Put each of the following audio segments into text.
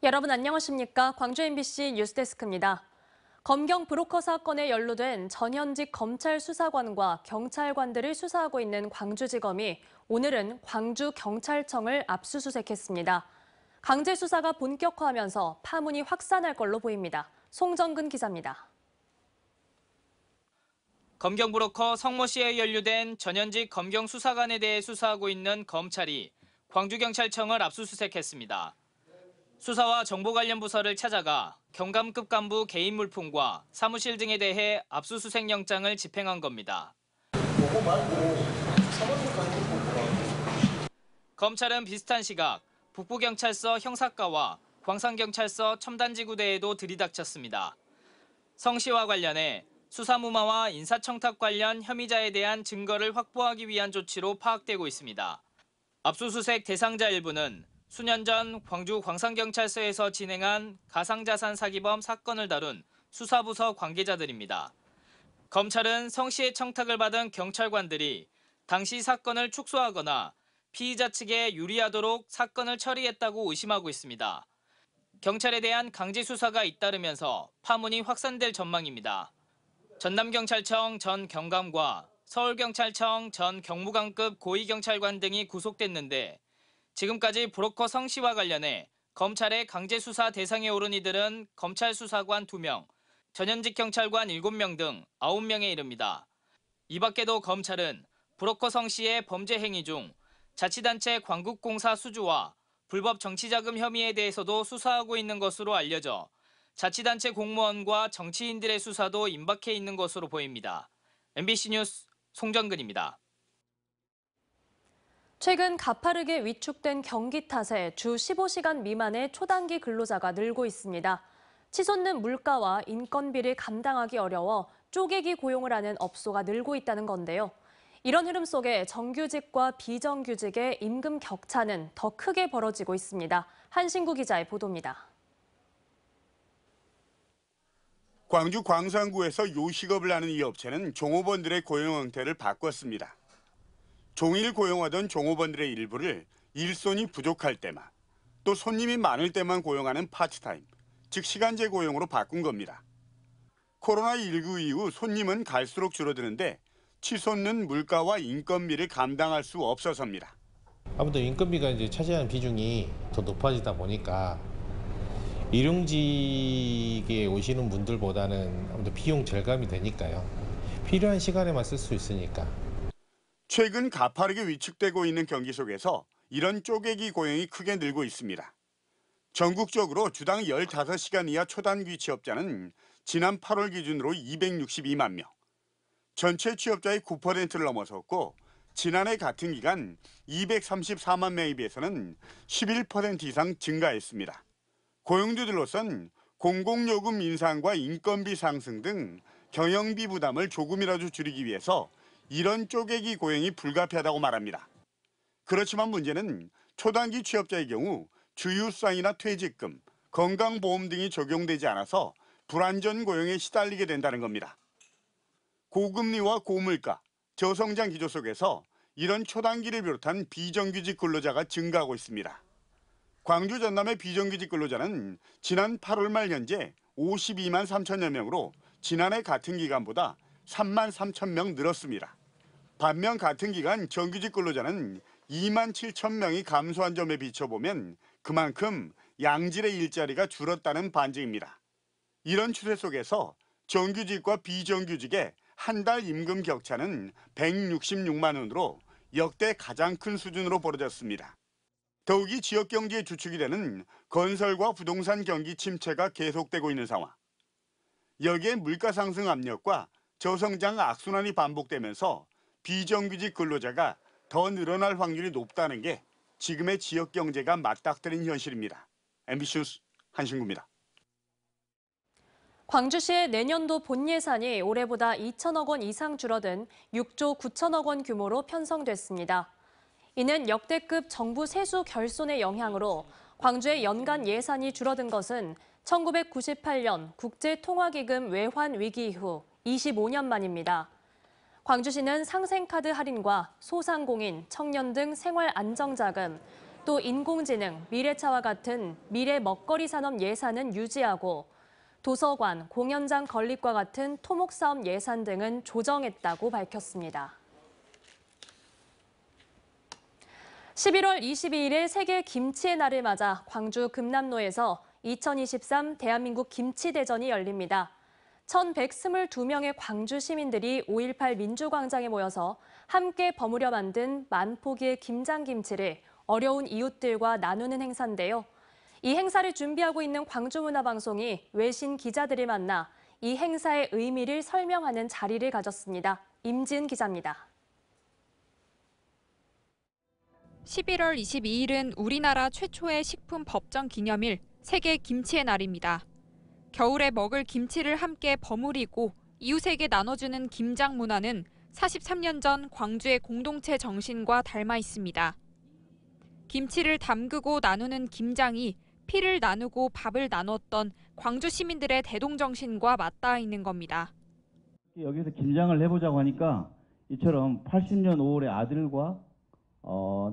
여러분 안녕하십니까? 광주 MBC 뉴스데스크입니다. 검경 브로커 사건에 연루된 전현직 검찰 수사관과 경찰관들을 수사하고 있는 광주지검이 오늘은 광주경찰청을 압수수색했습니다. 강제 수사가 본격화하면서 파문이 확산할 걸로 보입니다. 송정근 기자입니다. 검경 브로커 성모 씨에 연루된 전현직 검경 수사관에 대해 수사하고 있는 검찰이 광주경찰청을 압수수색했습니다. 수사와 정보 관련 부서를 찾아가 경감급 간부 개인 물품과 사무실 등에 대해 압수수색 영장을 집행한 겁니다. 검찰은 비슷한 시각 북부경찰서 형사과와 광산경찰서 첨단지구대에도 들이닥쳤습니다. 성 씨와 관련해 수사무마와 인사청탁 관련 혐의자에 대한 증거를 확보하기 위한 조치로 파악되고 있습니다. 압수수색 대상자 일부는 수년 전 광주 광산경찰서에서 진행한 가상자산 사기범 사건을 다룬 수사부서 관계자들입니다. 검찰은 성 씨의 청탁을 받은 경찰관들이 당시 사건을 축소하거나 피의자 측에 유리하도록 사건을 처리했다고 의심하고 있습니다. 경찰에 대한 강제 수사가 잇따르면서 파문이 확산될 전망입니다. 전남경찰청 전 경감과 서울경찰청 전 경무관급 고위경찰관 등이 구속됐는데 지금까지 브로커 성 씨와 관련해 검찰의 강제 수사 대상에 오른 이들은 검찰 수사관 2명, 전현직 경찰관 7명 등 9명에 이릅니다. 이 밖에도 검찰은 브로커 성 씨의 범죄 행위 중 자치단체 광국공사 수주와 불법 정치자금 혐의에 대해서도 수사하고 있는 것으로 알려져 자치단체 공무원과 정치인들의 수사도 임박해 있는 것으로 보입니다. MBC 뉴스 송정근입니다. 최근 가파르게 위축된 경기 탓에 주 15시간 미만의 초단기 근로자가 늘고 있습니다. 치솟는 물가와 인건비를 감당하기 어려워 쪼개기 고용을 하는 업소가 늘고 있다는 건데요. 이런 흐름 속에 정규직과 비정규직의 임금 격차는 더 크게 벌어지고 있습니다. 한신구 기자의 보도입니다. 광주 광산구에서 요식업을 하는 이 업체는 종업원들의 고용 형태를 바꿨습니다. 종일 고용하던 종업원들의 일부를 일손이 부족할 때만, 또 손님이 많을 때만 고용하는 파트타임, 즉 시간제 고용으로 바꾼 겁니다. 코로나19 이후 손님은 갈수록 줄어드는데 치솟는 물가와 인건비를 감당할 수 없어서입니다. 아무래도 인건비가 이제 차지하는 비중이 더 높아지다 보니까 일용직에 오시는 분들보다는 아무래도 비용 절감이 되니까요. 필요한 시간에만 쓸 수 있으니까. 최근 가파르게 위축되고 있는 경기 속에서 이런 쪼개기 고용이 크게 늘고 있습니다. 전국적으로 주당 15시간 이하 초단기 취업자는 지난 8월 기준으로 262만 명. 전체 취업자의 9%를 넘어섰고 지난해 같은 기간 234만 명에 비해서는 11% 이상 증가했습니다. 고용주들로선 공공요금 인상과 인건비 상승 등 경영비 부담을 조금이라도 줄이기 위해서 이런 쪼개기 고용이 불가피하다고 말합니다. 그렇지만 문제는 초단기 취업자의 경우 주휴수당이나 퇴직금, 건강보험 등이 적용되지 않아서 불안전 고용에 시달리게 된다는 겁니다. 고금리와 고물가, 저성장 기조 속에서 이런 초단기를 비롯한 비정규직 근로자가 증가하고 있습니다. 광주 전남의 비정규직 근로자는 지난 8월 말 현재 52만 3천여 명으로 지난해 같은 기간보다 3만 3천 명 늘었습니다. 반면 같은 기간 정규직 근로자는 2만 7천 명이 감소한 점에 비춰보면 그만큼 양질의 일자리가 줄었다는 반증입니다. 이런 추세 속에서 정규직과 비정규직의 한 달 임금 격차는 166만 원으로 역대 가장 큰 수준으로 벌어졌습니다. 더욱이 지역 경제의 주축이 되는 건설과 부동산 경기 침체가 계속되고 있는 상황. 여기에 물가 상승 압력과 저성장 악순환이 반복되면서 비정규직 근로자가 더 늘어날 확률이 높다는 게 지금의 지역 경제가 맞닥뜨린 현실입니다. MBC 뉴스 한신구입니다. 광주시의 내년도 본 예산이 올해보다 2천억 원 이상 줄어든 6조 9천억 원 규모로 편성됐습니다. 이는 역대급 정부 세수 결손의 영향으로 광주의 연간 예산이 줄어든 것은 1998년 국제통화기금 외환 위기 이후 25년 만입니다. 광주시는 상생카드 할인과 소상공인, 청년 등 생활 안정자금, 또 인공지능, 미래차와 같은 미래 먹거리 산업 예산은 유지하고 도서관, 공연장 건립과 같은 토목사업 예산 등은 조정했다고 밝혔습니다. 11월 22일에 세계 김치의 날을 맞아 광주 금남로에서 2023 대한민국 김치대전이 열립니다. 1,122명의 광주 시민들이 5.18 민주광장에 모여서 함께 버무려 만든 만 포기의 김장김치를 어려운 이웃들과 나누는 행사인데요. 이 행사를 준비하고 있는 광주문화방송이 외신 기자들을 만나 이 행사의 의미를 설명하는 자리를 가졌습니다. 임지은 기자입니다. 11월 22일은 우리나라 최초의 식품 법정 기념일 세계 김치의 날입니다. 겨울에 먹을 김치를 함께 버무리고 이웃에게 나눠주는 김장 문화는 43년 전 광주의 공동체 정신과 닮아 있습니다. 김치를 담그고 나누는 김장이 피를 나누고 밥을 나눴던 광주 시민들의 대동정신과 맞닿아 있는 겁니다. 여기서 김장을 해보자고 하니까 이처럼 80년 5월에 아들과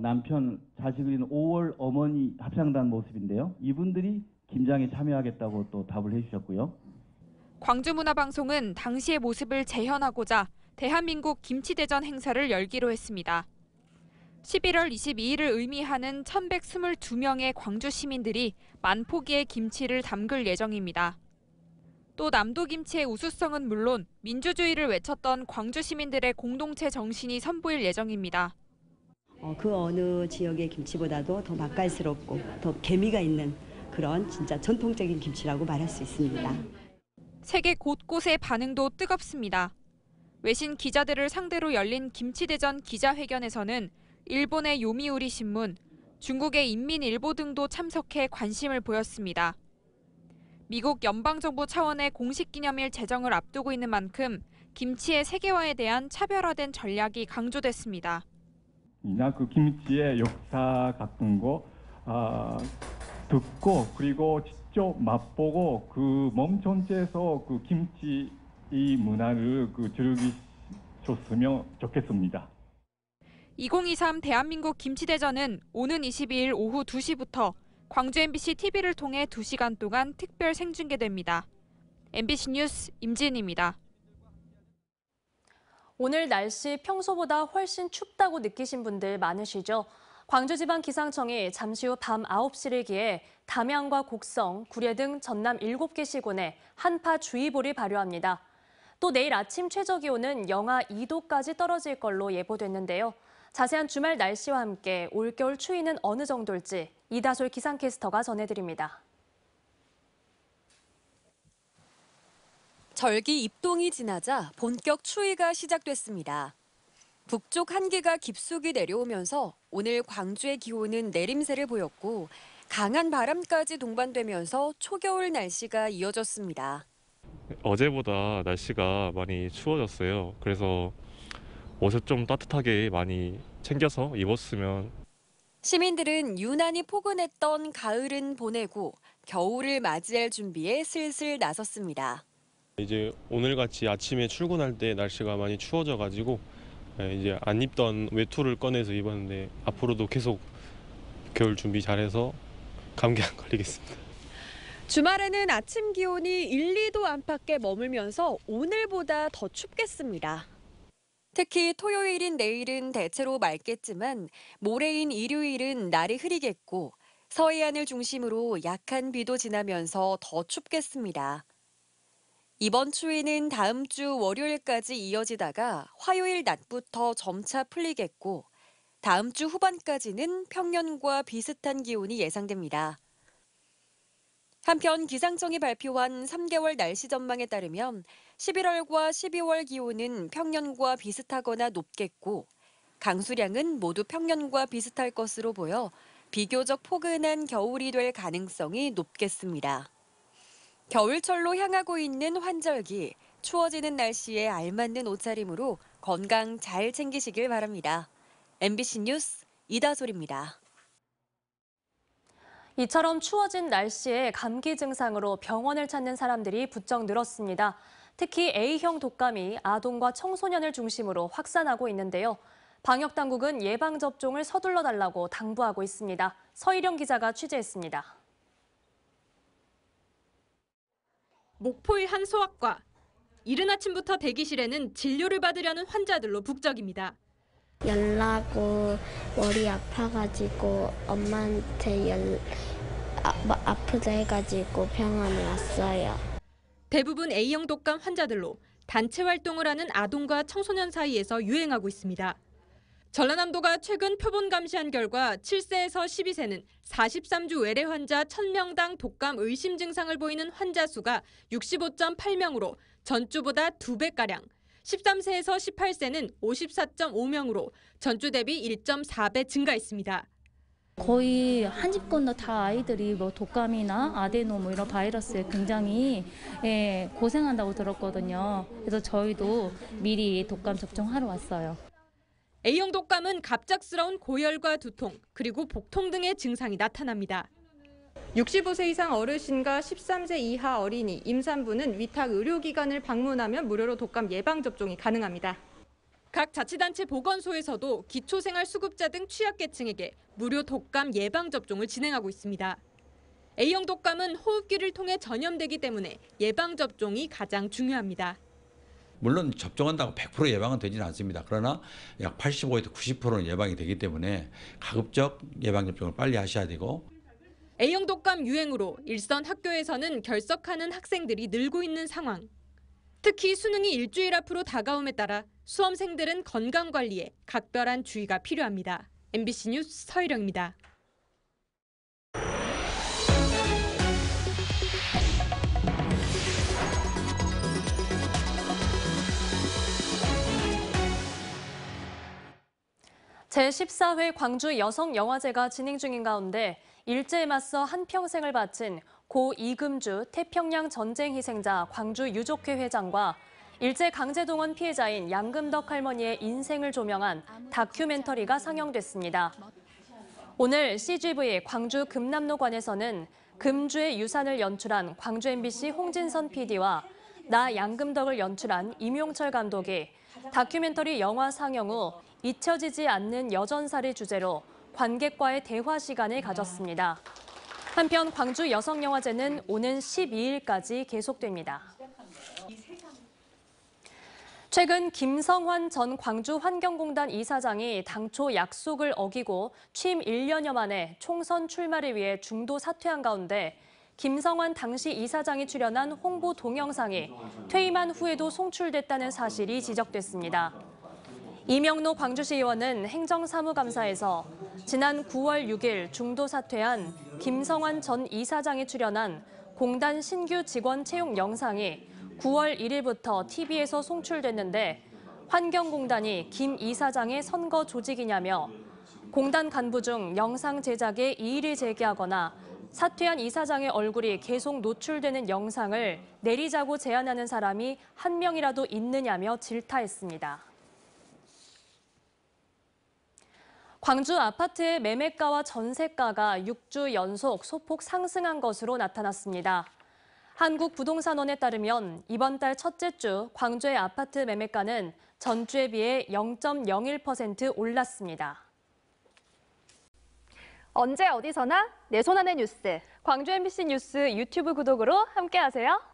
남편, 자식을 잃은 5월 어머니 합창단 모습인데요. 이분들이 김장에 참여하겠다고 또 답을 해주셨고요. 광주문화방송은 당시의 모습을 재현하고자 대한민국 김치대전 행사를 열기로 했습니다. 11월 22일을 의미하는 1,122명의 광주 시민들이 만 포기의 김치를 담글 예정입니다. 또 남도 김치의 우수성은 물론 민주주의를 외쳤던 광주 시민들의 공동체 정신이 선보일 예정입니다. 그 어느 지역의 김치보다도 더 맛깔스럽고 더 계미가 있는 그런 진짜 전통적인 김치라고 말할 수 있습니다. 세계 곳곳의 반응도 뜨겁습니다. 외신 기자들을 상대로 열린 김치대전 기자회견에서는 일본의 요미우리 신문, 중국의 인민일보 등도 참석해 관심을 보였습니다. 미국 연방정부 차원의 공식 기념일 제정을 앞두고 있는 만큼 김치의 세계화에 대한 차별화된 전략이 강조됐습니다. 이나 그 김치의 역사 같은 거 듣고 그리고 직접 맛보고 그 몸 전체에서 그 김치 이 문화를 즐기셨으면 좋겠습니다. 2023 대한민국 김치대전은 오는 22일 오후 2시부터 광주 MBC TV를 통해 2시간 동안 특별 생중계됩니다. MBC 뉴스 임지은입니다. 오늘 날씨 평소보다 훨씬 춥다고 느끼신 분들 많으시죠? 광주지방기상청이 잠시 후 밤 9시를 기해 담양과 곡성, 구례 등 전남 7개 시군에 한파주의보를 발효합니다. 또 내일 아침 최저기온은 영하 2도까지 떨어질 걸로 예보됐는데요. 자세한 주말 날씨와 함께 올겨울 추위는 어느 정도일지 이다솔 기상캐스터가 전해드립니다. 절기 입동이 지나자 본격 추위가 시작됐습니다. 북쪽 한기가 깊숙이 내려오면서 오늘 광주의 기온은 내림세를 보였고 강한 바람까지 동반되면서 초겨울 날씨가 이어졌습니다. 어제보다 날씨가 많이 추워졌어요. 그래서 옷을 좀 따뜻하게 많이 챙겨서 입었으면. 시민들은 유난히 포근했던 가을은 보내고 겨울을 맞이할 준비에 슬슬 나섰습니다. 이제 오늘같이 아침에 출근할 때 날씨가 많이 추워져가지고 이제 안 입던 외투를 꺼내서 입었는데 앞으로도 계속 겨울 준비 잘해서 감기 안 걸리겠습니다. 주말에는 아침 기온이 1, 2도 안팎에 머물면서 오늘보다 더 춥겠습니다. 특히 토요일인 내일은 대체로 맑겠지만 모레인 일요일은 날이 흐리겠고 서해안을 중심으로 약한 비도 지나면서 더 춥겠습니다. 이번 추위는 다음 주 월요일까지 이어지다가 화요일 낮부터 점차 풀리겠고 다음 주 후반까지는 평년과 비슷한 기온이 예상됩니다. 한편 기상청이 발표한 3개월 날씨 전망에 따르면 11월과 12월 기온은 평년과 비슷하거나 높겠고 강수량은 모두 평년과 비슷할 것으로 보여 비교적 포근한 겨울이 될 가능성이 높겠습니다. 겨울철로 향하고 있는 환절기, 추워지는 날씨에 알맞는 옷차림으로 건강 잘 챙기시길 바랍니다. MBC 뉴스 이다솔입니다. 이처럼 추워진 날씨에 감기 증상으로 병원을 찾는 사람들이 부쩍 늘었습니다. 특히 A형 독감이 아동과 청소년을 중심으로 확산하고 있는데요. 방역당국은 예방접종을 서둘러 달라고 당부하고 있습니다. 서희령 기자가 취재했습니다. 목포의 한 소아과. 이른 아침부터 대기실에는 진료를 받으려는 환자들로 북적입니다. 열나고 머리 아파가지고 엄마한테 아프다 해가지고 병원에 왔어요. 대부분 A형 독감 환자들로 단체 활동을 하는 아동과 청소년 사이에서 유행하고 있습니다. 전라남도가 최근 표본 감시한 결과 7세에서 12세는 43주 외래 환자 1000명당 독감 의심 증상을 보이는 환자 수가 65.8명으로 전주보다 2배가량, 13세에서 18세는 54.5명으로 전주 대비 1.4배 증가했습니다. 거의 한 집 건너 다 아이들이 뭐 독감이나 아데노 뭐 이런 바이러스에 굉장히 고생한다고 들었거든요. 그래서 저희도 미리 독감 접종하러 왔어요. A형 독감은 갑작스러운 고열과 두통, 그리고 복통 등의 증상이 나타납니다. 65세 이상 어르신과 13세 이하 어린이, 임산부는 위탁 의료기관을 방문하면 무료로 독감 예방접종이 가능합니다. 각 자치단체 보건소에서도 기초생활수급자 등 취약계층에게 무료 독감 예방접종을 진행하고 있습니다. A형 독감은 호흡기를 통해 전염되기 때문에 예방접종이 가장 중요합니다. 물론 접종한다고 100% 예방은 되지는 않습니다. 그러나 약 85에서 90%는 예방이 되기 때문에 가급적 예방접종을 빨리 하셔야 되고, A형 독감 유행으로 일선 학교에서는 결석하는 학생들이 늘고 있는 상황. 특히 수능이 일주일 앞으로 다가옴에 따라 수험생들은 건강관리에 각별한 주의가 필요합니다. MBC 뉴스 서희령입니다. 제14회 광주 여성영화제가 진행 중인 가운데 일제에 맞서 한평생을 바친 고 이금주 태평양 전쟁 희생자 광주 유족회 회장과 일제 강제동원 피해자인 양금덕 할머니의 인생을 조명한 다큐멘터리가 상영됐습니다. 오늘 CGV 광주 금남로관에서는 금주의 유산을 연출한 광주 MBC 홍진선 PD와 나 양금덕을 연출한 임용철 감독이 다큐멘터리 영화 상영 후 잊혀지지 않는 여전사를 주제로 관객과의 대화 시간을 가졌습니다. 한편 광주 여성영화제는 오는 12일까지 계속됩니다. 최근 김성환 전 광주환경공단 이사장이 당초 약속을 어기고 취임 1년여 만에 총선 출마를 위해 중도 사퇴한 가운데 김성환 당시 이사장이 출연한 홍보 동영상이 퇴임한 후에도 송출됐다는 사실이 지적됐습니다. 이명로 광주시 의원은 행정사무감사에서 지난 9월 6일 중도 사퇴한 김성환 전 이사장이 출연한 공단 신규 직원 채용 영상이 9월 1일부터 TV에서 송출됐는데 환경공단이 김 이사장의 선거 조직이냐며 공단 간부 중 영상 제작에 이의를 제기하거나 사퇴한 이사장의 얼굴이 계속 노출되는 영상을 내리자고 제안하는 사람이 한 명이라도 있느냐며 질타했습니다. 광주 아파트의 매매가와 전세가가 6주 연속 소폭 상승한 것으로 나타났습니다. 한국부동산원에 따르면 이번 달 첫째 주 광주의 아파트 매매가는 전주에 비해 0.01% 올랐습니다. 언제 어디서나 내 손 안의 뉴스. 광주 MBC 뉴스 유튜브 구독으로 함께하세요.